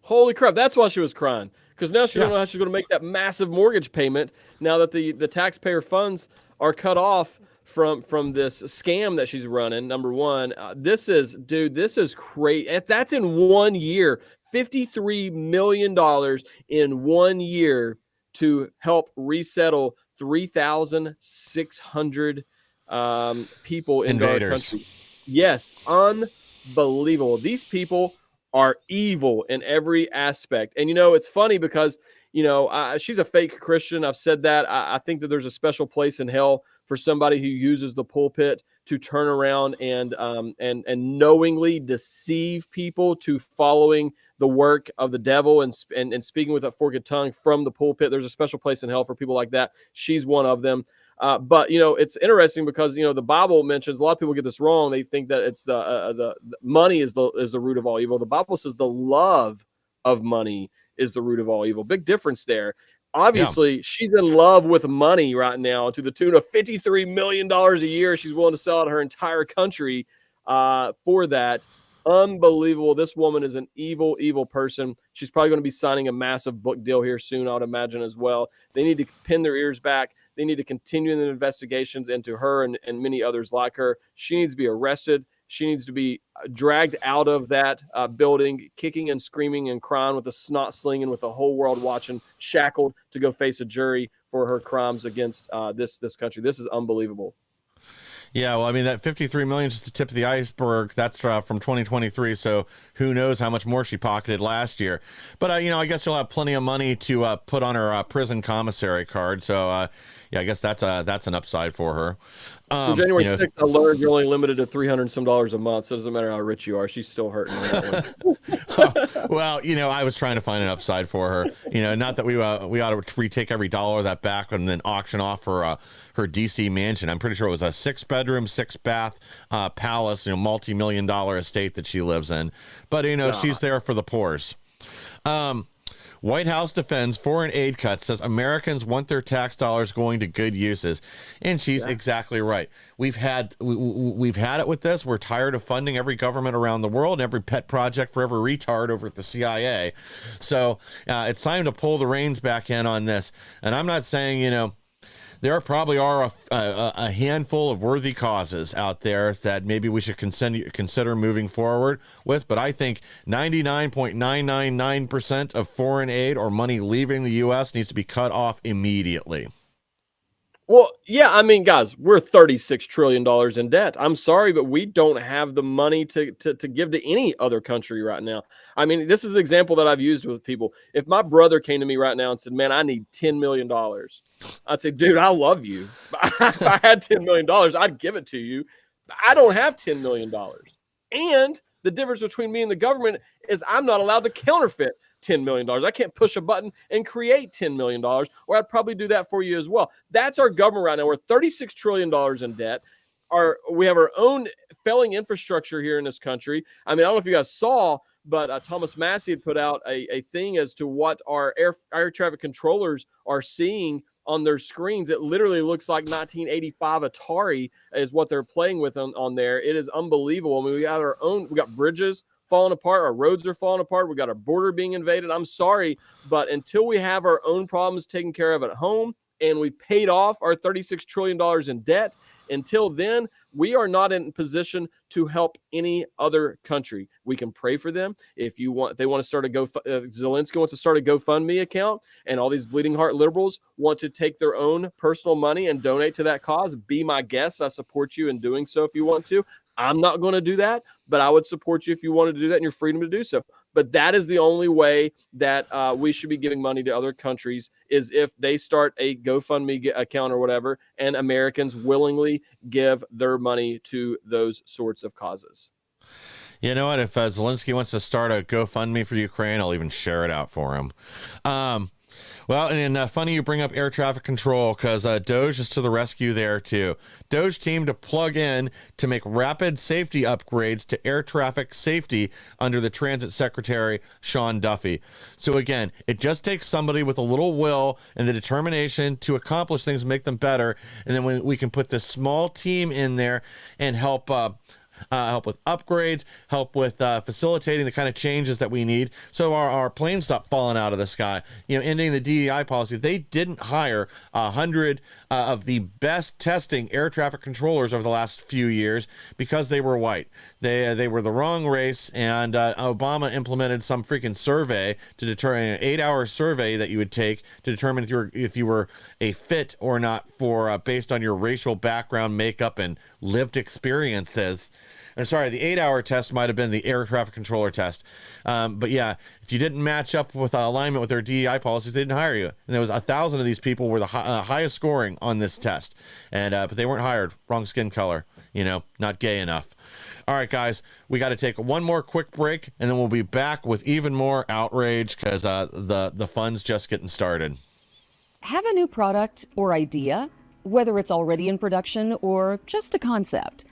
Holy crap, that's why she was crying. Because now she don't know how she's going to make that massive mortgage payment now that the taxpayer funds are cut off from this scam that she's running, number one. This is crazy. That's in 1 year. $53 million in 1 year to help resettle 3,600 people in our country. Yes, unbelievable. These people are evil in every aspect. And, it's funny because, she's a fake Christian. I've said that. I think that there's a special place in hell for somebody who uses the pulpit to turn around and knowingly deceive people to following the work of the devil and speaking with a forked tongue from the pulpit. There's a special place in hell for people like that. She's one of them. But it's interesting because the Bible mentions, a lot of people get this wrong. They think that it's the money is the root of all evil. The Bible says the love of money is the root of all evil. Big difference there. Obviously, she's in love with money right now to the tune of $53 million a year. She's willing to sell out her entire country for that. Unbelievable. This woman is an evil, evil person. She's probably going to be signing a massive book deal here soon, I would imagine, as well. They need to pin their ears back. They need to continue the investigations into her and many others like her. She needs to be arrested. She needs to be dragged out of that building, kicking and screaming and crying with a snot slinging, with the whole world watching, shackled to go face a jury for her crimes against this country. This is unbelievable. Yeah, well, I mean, that $53 million is just the tip of the iceberg. That's from 2023, so who knows how much more she pocketed last year. But, I guess she'll have plenty of money to put on her prison commissary card. So, I guess that's an upside for her. On January 6th, I learned you're only limited to $300 and some a month, so it doesn't matter how rich you are. She's still hurting. Well, I was trying to find an upside for her. Not that we ought to retake every dollar of that back and then auction off her DC mansion. I'm pretty sure it was a 6-bedroom, 6-bath palace, multi-million-dollar estate that she lives in. But she's there for the poors. White House defends foreign aid cuts, says Americans want their tax dollars going to good uses. And she's exactly right. We've had it with this. We're tired of funding every government around the world and every pet project for every retard over at the CIA. So it's time to pull the reins back in on this. And I'm not saying, there probably are a handful of worthy causes out there that maybe we should consider moving forward with, but I think 99.999% of foreign aid or money leaving the U.S. needs to be cut off immediately. Well, yeah, I mean, guys, we're $36 trillion in debt. I'm sorry, but we don't have the money to give to any other country right now. I mean, this is the example that I've used with people. If my brother came to me right now and said, man, I need $10 million, I'd say, dude, I love you. If I had $10 million, I'd give it to you. I don't have $10 million. And the difference between me and the government is I'm not allowed to counterfeit $10 million. I can't push a button and create $10 million, or I'd probably do that for you as well. That's our government right now. We're $36 trillion in debt. we have our own failing infrastructure here in this country. I mean, I don't know if you guys saw, but Thomas Massey had put out a thing as to what our air traffic controllers are seeing on their screens. It literally looks like 1985 Atari is what they're playing with on there. It is unbelievable. I mean, we got bridges falling apart. Our roads are falling apart. We got our border being invaded. I'm sorry, but until we have our own problems taken care of at home and we paid off our $36 trillion in debt, until then, we are not in position to help any other country. We can pray for them. If they want to start Zelensky wants to start a GoFundMe account, and all these bleeding heart liberals want to take their own personal money and donate to that cause, be my guest. I support you in doing so if you want to. I'm not going to do that, but I would support you if you wanted to do that, and your freedom to do so. But that is the only way that we should be giving money to other countries, is if they start a GoFundMe account or whatever, and Americans willingly give their money to those sorts of causes. You know what? If Zelensky wants to start a GoFundMe for Ukraine, I'll even share it out for him. Well, and funny you bring up air traffic control, because Doge is to the rescue there too. Doge team to plug in to make rapid safety upgrades to air traffic safety under the Transit Secretary, Sean Duffy. So again, it just takes somebody with a little will and the determination to accomplish things, make them better. And then we can put this small team in there and help with upgrades, help with facilitating the kind of changes that we need, so our planes stop falling out of the sky. Ending the DEI policy. They didn't hire 100 of the best testing air traffic controllers over the last few years because they were white. They were the wrong race, and Obama implemented some freaking survey to determine an 8-hour survey that you would take to determine if you were a fit or not for based on your racial background, makeup, and lived experiences. I'm sorry, the 8-hour test might have been the air traffic controller test. But yeah, if you didn't match up with alignment with their DEI policies, they didn't hire you. And there was 1,000 of these people were the highest scoring on this test. And but they weren't hired. Wrong skin color, not gay enough. All right, guys, we got to take one more quick break, and then we'll be back with even more outrage, because the fun's just getting started. Have a new product or idea, whether it's already in production or just a concept.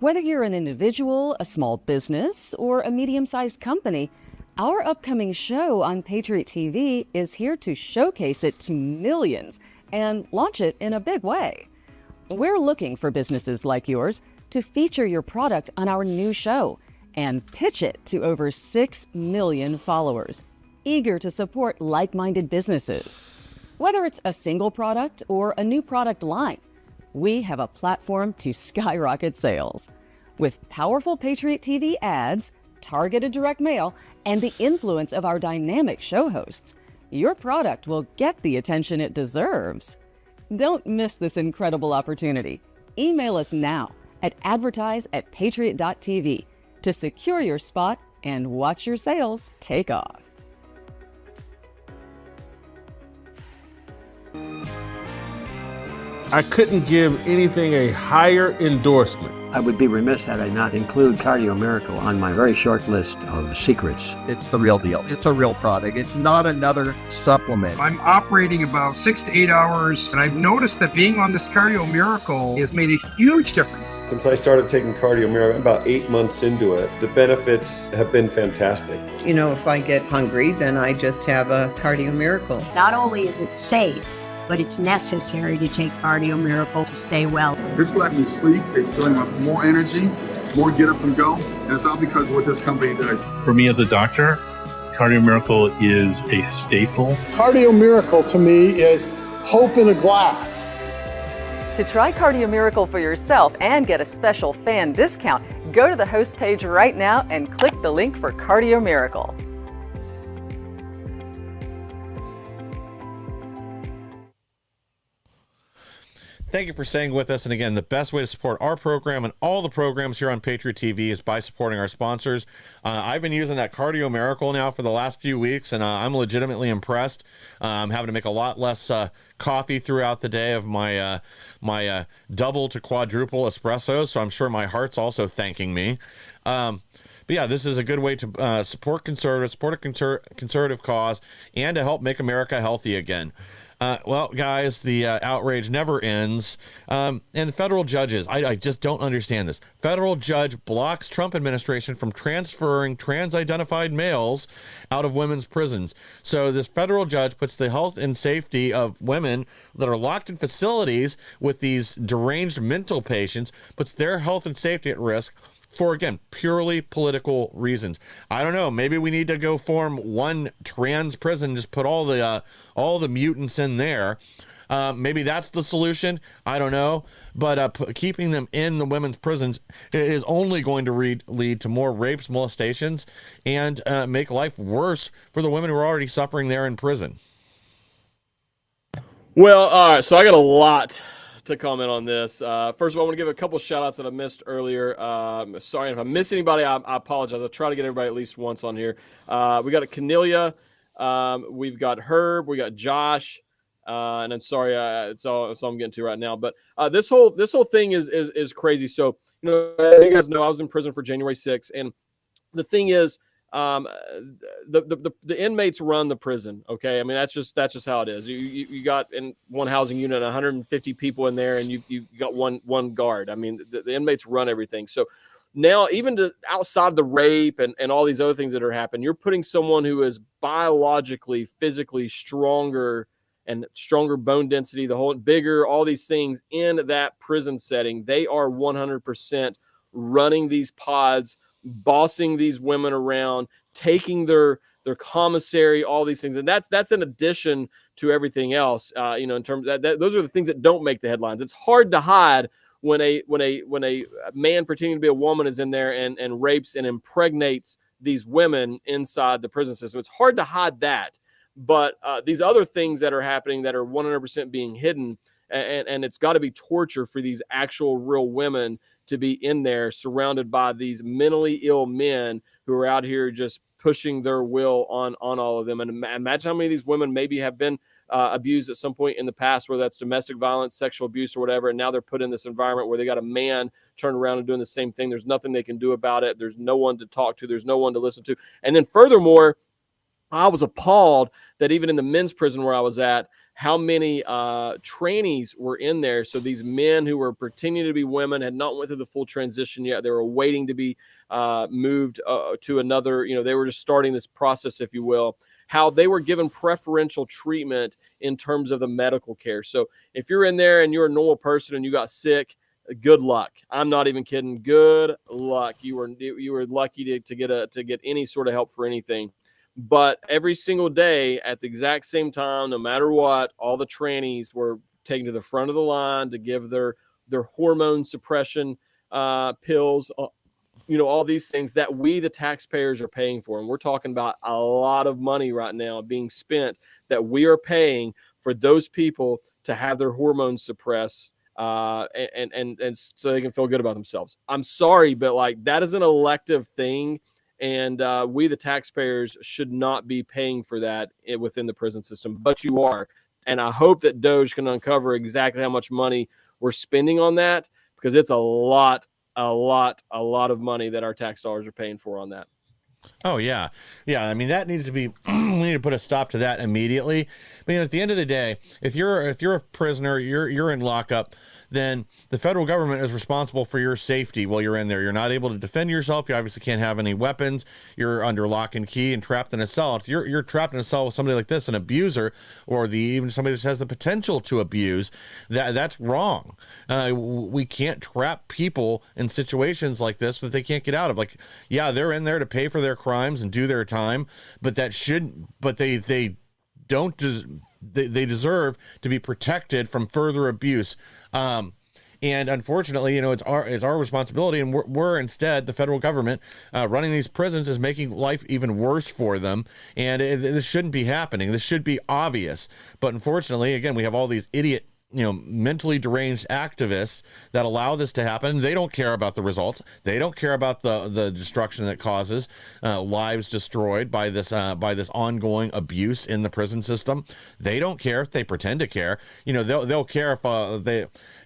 Whether you're an individual, a small business, or a medium-sized company, our upcoming show on Patriot TV is here to showcase it to millions and launch it in a big way. We're looking for businesses like yours to feature your product on our new show and pitch it to over 6 million followers, eager to support like-minded businesses. Whether it's a single product or a new product line, we have a platform to skyrocket sales. With powerful Patriot TV ads, targeted direct mail, and the influence of our dynamic show hosts, your product will get the attention it deserves. Don't miss this incredible opportunity. Email us now at advertise@patriot.tv to secure your spot and watch your sales take off. I couldn't give anything a higher endorsement. I would be remiss had I not include Cardio Miracle on my very short list of secrets. It's the real deal. It's a real product. It's not another supplement. I'm operating about 6 to 8 hours, and I've noticed that being on this Cardio Miracle has made a huge difference. Since I started taking Cardio Miracle, about 8 months into it, the benefits have been fantastic. If I get hungry, then I just have a Cardio Miracle. Not only is it safe, but it's necessary to take Cardio Miracle to stay well. This let me sleep. It's filling up more energy, more get up and go. And it's all because of what this company does. For me as a doctor, Cardio Miracle is a staple. Cardio Miracle to me is hope in a glass. To try Cardio Miracle for yourself and get a special fan discount, go to the host page right now and click the link for Cardio Miracle. Thank you for staying with us. And again, the best way to support our program and all the programs here on Patriot TV is by supporting our sponsors. I've been using that Cardio Miracle now for the last few weeks, and I'm legitimately impressed. I'm having to make a lot less coffee throughout the day of my double to quadruple espressos, so I'm sure my heart's also thanking me. But yeah, this is a good way to support a conservative cause, and to help make America healthy again. Well, guys, the outrage never ends. And federal judges, I just don't understand this. Federal judge blocks Trump administration from transferring trans-identified males out of women's prisons. So this federal judge puts the health and safety of women that are locked in facilities with these deranged mental patients, puts their health and safety at risk for, again, purely political reasons. I don't know. Maybe we need to go form one trans prison, just put all the mutants in there. Maybe that's the solution. I don't know. But keeping them in the women's prisons is only going to lead to more rapes, molestations, and make life worse for the women who are already suffering there in prison. Well, all right. So I got a lot to comment on this. First of all, I want to give a couple shout outs that I missed earlier. Sorry if I miss anybody, I apologize. I'll try to get everybody at least once on here. We got a Cornelia, we've got Herb, we got Josh, and I'm sorry, it's all I'm getting to right now. But this whole thing is crazy. So, as you guys know, I was in prison for January 6th, and the thing is, the inmates run the prison. Okay. I mean, that's just how it is. You got in one housing unit, 150 people in there, and you got one guard. I mean, the inmates run everything. So now, even outside the rape and all these other things that are happening, you're putting someone who is biologically, physically stronger and stronger bone density, the whole bigger, all these things in that prison setting. They are 100% running these pods, bossing these women around, taking their commissary, all these things. And that's in addition to everything else, in terms of that, those are the things that don't make the headlines. It's hard to hide when a man pretending to be a woman is in there and rapes and impregnates these women inside the prison system. It's hard to hide that. But these other things that are happening that are 100% being hidden, and it's got to be torture for these actual real women to be in there surrounded by these mentally ill men who are out here just pushing their will on all of them. And imagine how many of these women maybe have been abused at some point in the past, whether that's domestic violence, sexual abuse, or whatever. And now they're put in this environment where they got a man turning around and doing the same thing. There's nothing they can do about it. There's no one to talk to. There's no one to listen to. And then furthermore, I was appalled that even in the men's prison where I was at, how many trainees were in there. So these men who were pretending to be women had not went through the full transition yet. They were waiting to be moved to another, they were just starting this process, if you will, how they were given preferential treatment in terms of the medical care. So if you're in there and you're a normal person and you got sick, good luck. I'm not even kidding. Good luck. You were lucky to get any sort of help for anything. But every single day at the exact same time, no matter what, all the trannies were taken to the front of the line to give their hormone suppression pills, all these things that we, the taxpayers, are paying for. And we're talking about a lot of money right now being spent that we are paying for those people to have their hormones suppressed and so they can feel good about themselves. I'm sorry, but that is an elective thing. And we, the taxpayers, should not be paying for that within the prison system, but you are. And I hope that Doge can uncover exactly how much money we're spending on that, because it's a lot of money that our tax dollars are paying for on that. Oh, yeah. Yeah, I mean, that needs to be, we need to put a stop to that immediately. I mean, at the end of the day, if you're a prisoner, you're in lockup, then the federal government is responsible for your safety while you're in there. You're not able to defend yourself. You obviously can't have any weapons. You're under lock and key and trapped in a cell. If you're trapped in a cell with somebody like this, an abuser, or even somebody that has the potential to abuse, that's wrong. We can't trap people in situations like this that they can't get out of. Yeah, they're in there to pay for their crimes and do their time, but they don't they deserve to be protected from further abuse. And unfortunately, it's our responsibility, and we're instead, the federal government, running these prisons is making life even worse for them. And this shouldn't be happening. This should be obvious. But unfortunately, again, we have all these idiot, mentally deranged activists that allow this to happen. They don't care about the results. They don't care about the destruction that causes lives destroyed by this ongoing abuse in the prison system. They don't care. They pretend to care. They'll care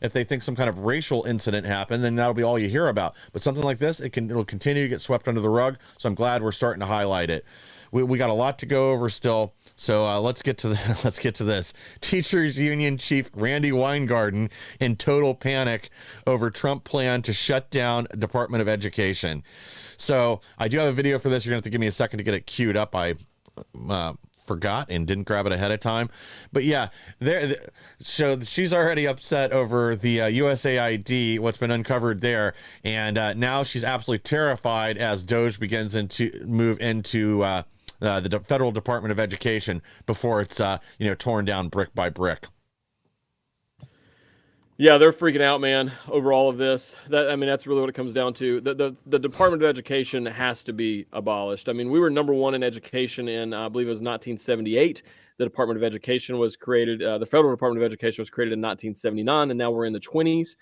if they think some kind of racial incident happened, then that'll be all you hear about. But something like this, it'll continue to get swept under the rug. So I'm glad we're starting to highlight it. we got a lot to go over still. So let's get to this. Teachers Union Chief Randy Weingarten in total panic over Trump plan to shut down Department of Education. So I do have a video for this. You're going to have to give me a second to get it queued up. I forgot and didn't grab it ahead of time. But yeah, so she's already upset over the USAID, what's been uncovered there. And now she's absolutely terrified as DOJ begins to move into the Federal Department of Education before it's torn down brick by brick. Yeah, they're freaking out, man, over all of this. That's really what it comes down to. The Department of Education has to be abolished. I mean, we were number one in education in, I believe it was 1978. The Department of Education was created, the Federal Department of Education was created in 1979, and now we're in the 20s.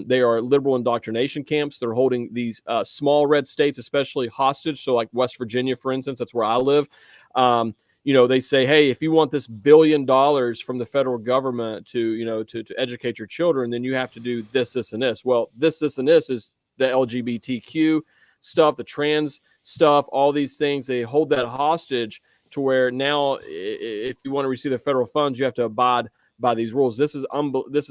They are liberal indoctrination camps. They're holding these small red states, especially hostage. So like West Virginia, for instance, that's where I live. They say, hey, if you want this $1 billion from the federal government to educate your children, then you have to do this, this, and this. Well, this, and this is the LGBTQ stuff, the trans stuff, all these things. They hold that hostage to where now if you want to receive the federal funds, you have to abide by these rules. This is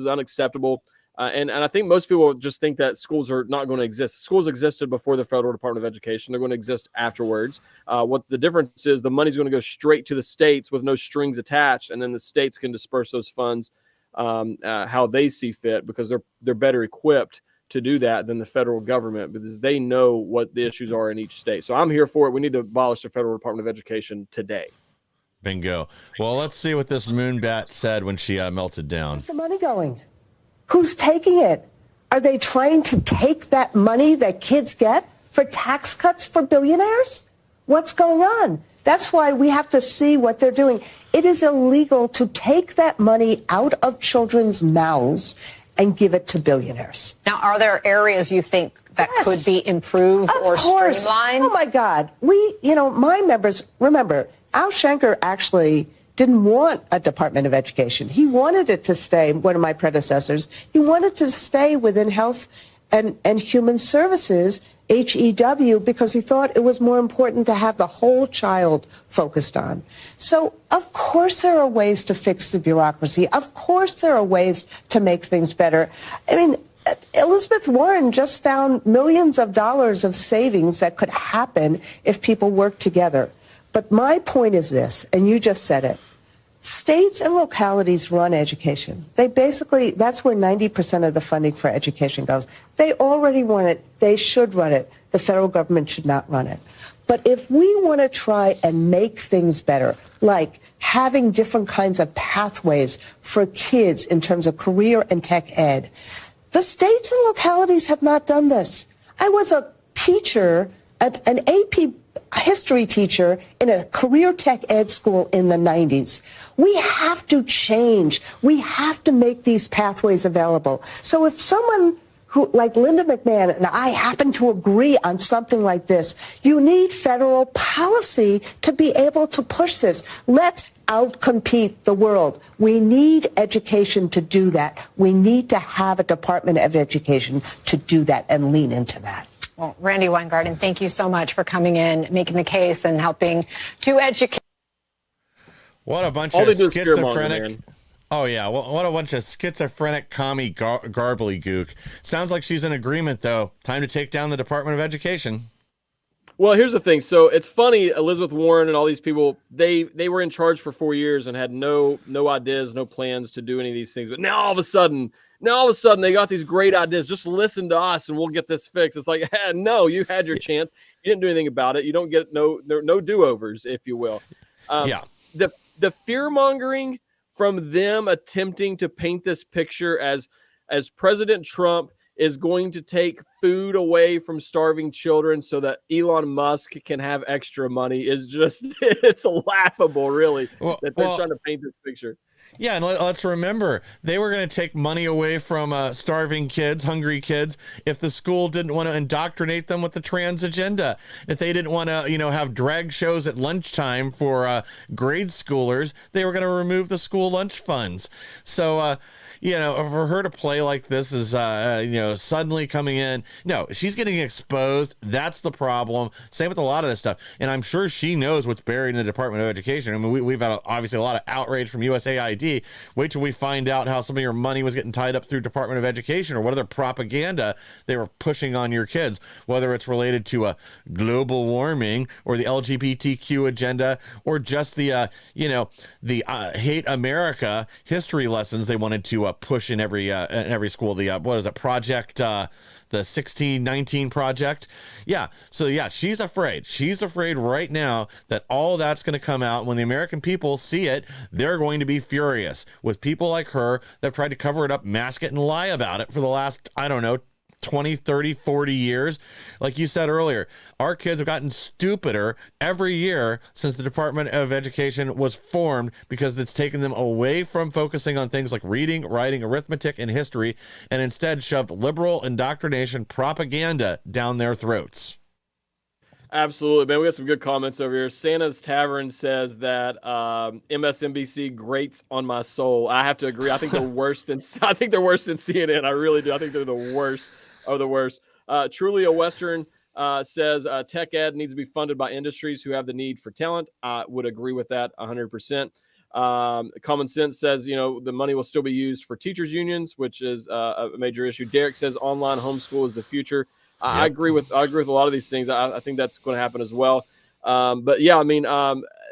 unacceptable. And I think most people just think that schools are not going to exist. Schools existed before the Federal Department of Education. They're going to exist afterwards. What the difference is, the money's going to go straight to the states with no strings attached, and then the states can disperse those funds how they see fit, because they're better equipped to do that than the federal government, because they know what the issues are in each state. So I'm here for it. We need to abolish the Federal Department of Education today. Bingo. Well, let's see what this moonbat said when she melted down. Where's the money going? Who's taking it? Are they trying to take that money that kids get for tax cuts for billionaires? What's going on? That's why we have to see what they're doing. It is illegal to take that money out of children's mouths and give it to billionaires. Now, are there areas you think that could be improved or streamlined? Oh, my God. My members, remember, Al Shanker actually didn't want a Department of Education. He wanted it to stay, one of my predecessors, he wanted to stay within Health and Human Services, HEW, because he thought it was more important to have the whole child focused on. So, of course, there are ways to fix the bureaucracy. Of course, there are ways to make things better. I mean, Elizabeth Warren just found millions of dollars of savings that could happen if people work together. But my point is this, and you just said it. States and localities run education. That's where 90% of the funding for education goes. They already run it. They should run it. The federal government should not run it. But if we want to try and make things better, like having different kinds of pathways for kids in terms of career and tech ed, the states and localities have not done this. I was a teacher, an AP history teacher in a career tech ed school in the 90s. We have to change. We have to make these pathways available. So if someone who, like Linda McMahon and I, happen to agree on something like this, you need federal policy to be able to push this. Let's outcompete the world. We need education to do that. We need to have a Department of Education to do that and lean into that. Well, Randy Weingarten, thank you so much for coming in, making the case, and helping to educate. What a bunch of schizophrenic. Oh, yeah. Well, what a bunch of schizophrenic commie garbly-gook. Sounds like she's in agreement, though. Time to take down the Department of Education. Well, here's the thing. So it's funny, Elizabeth Warren and all these people, they were in charge for 4 years and had no ideas, no plans to do any of these things. But now all of a sudden they got these great ideas. Just listen to us and we'll get this fixed. It's like, no, you had your chance. You didn't do anything about it. You don't get no do-overs, if you will. The fear-mongering from them attempting to paint this picture as President Trump is going to take food away from starving children so that Elon Musk can have extra money is just, it's laughable, really, that they're trying to paint this picture. Yeah, and let's remember, they were going to take money away from starving kids, hungry kids, if the school didn't want to indoctrinate them with the trans agenda. If they didn't want to, have drag shows at lunchtime for grade schoolers, they were going to remove the school lunch funds. So, for her to play like this is, suddenly coming in. No, she's getting exposed. That's the problem. Same with a lot of this stuff. And I'm sure she knows what's buried in the Department of Education. I mean, we've had obviously a lot of outrage from USAID. Wait till we find out how some of your money was getting tied up through Department of Education, or what other propaganda they were pushing on your kids, whether it's related to global warming or the LGBTQ agenda, or just the hate America history lessons they wanted to push in every school. The what is it, project the 1619 project. Yeah. So yeah, she's afraid. She's afraid right now that all of that's going to come out. When the American people see it, they're going to be furious with people like her that have tried to cover it up, mask it, and lie about it for the last, 20, 30, 40 years. Like you said earlier, our kids have gotten stupider every year since the Department of Education was formed, because it's taken them away from focusing on things like reading, writing, arithmetic, and history, and instead shoved liberal indoctrination propaganda down their throats. Absolutely, man. We got some good comments over here. Santa's Tavern says that MSNBC grates on my soul. I have to agree. I think they're worse than CNN. I really do. I think they're the worst of the worst. Truly a Western says tech ed needs to be funded by industries who have the need for talent. I would agree with that 100%. Common Sense says, the money will still be used for teachers unions, which is a major issue. Derrick says online homeschool is the future. I agree with a lot of these things. I think that's going to happen as well. But yeah, I mean,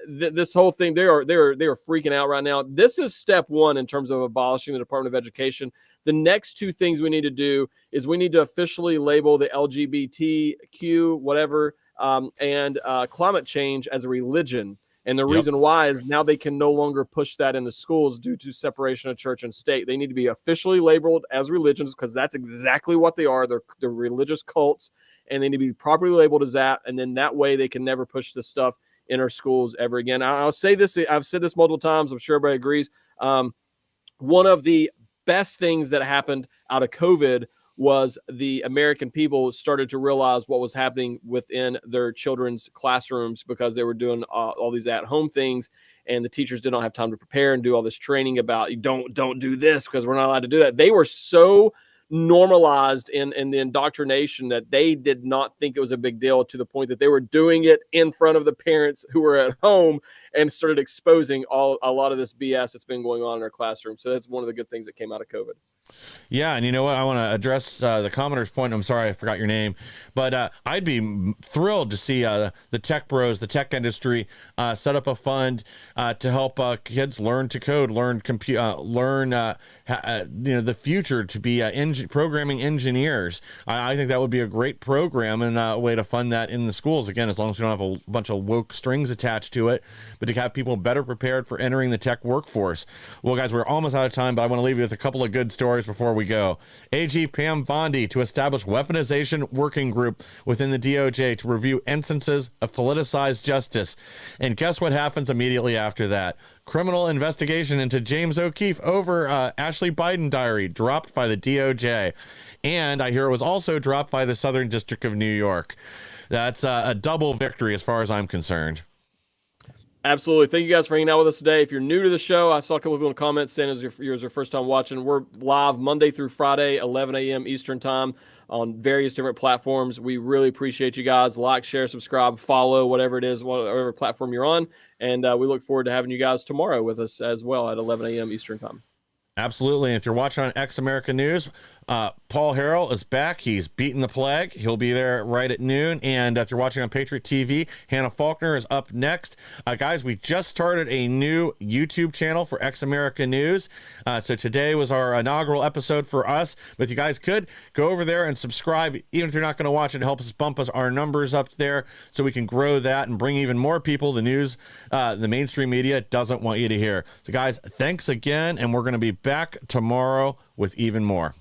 this whole thing, they are freaking out right now. This is step one in terms of abolishing the Department of Education. The next two things we need to do is we need to officially label the LGBTQ, whatever, and climate change as a religion. And the reason why is now they can no longer push that in the schools due to separation of church and state. They need to be officially labeled as religions, because that's exactly what they are. They're religious cults, and they need to be properly labeled as that. And then that way they can never push this stuff in our schools ever again. I'll say this. I've said this multiple times. I'm sure everybody agrees. One of the best things that happened out of COVID was the American people started to realize what was happening within their children's classrooms, because they were doing all these at-home things, and the teachers did not have time to prepare and do all this training about don't do this because we're not allowed to do that. They were so normalized in the indoctrination that they did not think it was a big deal, to the point that they were doing it in front of the parents who were at home, and started exposing a lot of this BS that's been going on in our classroom. So that's one of the good things that came out of COVID. Yeah, and you know what? I want to address the commenter's point. I'm sorry I forgot your name, but I'd be thrilled to see the tech bros, the tech industry, set up a fund to help kids learn to code, learn the future to be programming engineers. I think that would be a great program and a way to fund that in the schools. Again, as long as we don't have a bunch of woke strings attached to it, but to have people better prepared for entering the tech workforce. Well, guys, we're almost out of time, but I want to leave you with a couple of good stories before we go. AG Pam Bondi to establish weaponization working group within the DOJ to review instances of politicized justice. And guess what happens immediately after that? Criminal investigation into James O'Keefe over Ashley Biden diary dropped by the DOJ. And I hear it was also dropped by the Southern District of New York. That's a double victory as far as I'm concerned. Absolutely. Thank you guys for hanging out with us today. If you're new to the show, I saw a couple of people in the comments saying it was your first time watching. We're live Monday through Friday, 11 a.m. Eastern time on various different platforms. We really appreciate you guys. Like, share, subscribe, follow, whatever it is, whatever platform you're on. And we look forward to having you guys tomorrow with us as well at 11 a.m. Eastern time. Absolutely. And if you're watching on X America News, Paul Harrell is back. He's beaten the plague. He'll be there right at noon. And if you're watching on Patriot TV, Hannah Faulkner is up next. Guys, we just started a new YouTube channel for X America News. So today was our inaugural episode for us. But if you guys could go over there and subscribe, even if you're not going to watch it, help us bump our numbers up there so we can grow that and bring even more people the news the mainstream media doesn't want you to hear. So guys, thanks again. And we're going to be back tomorrow with even more.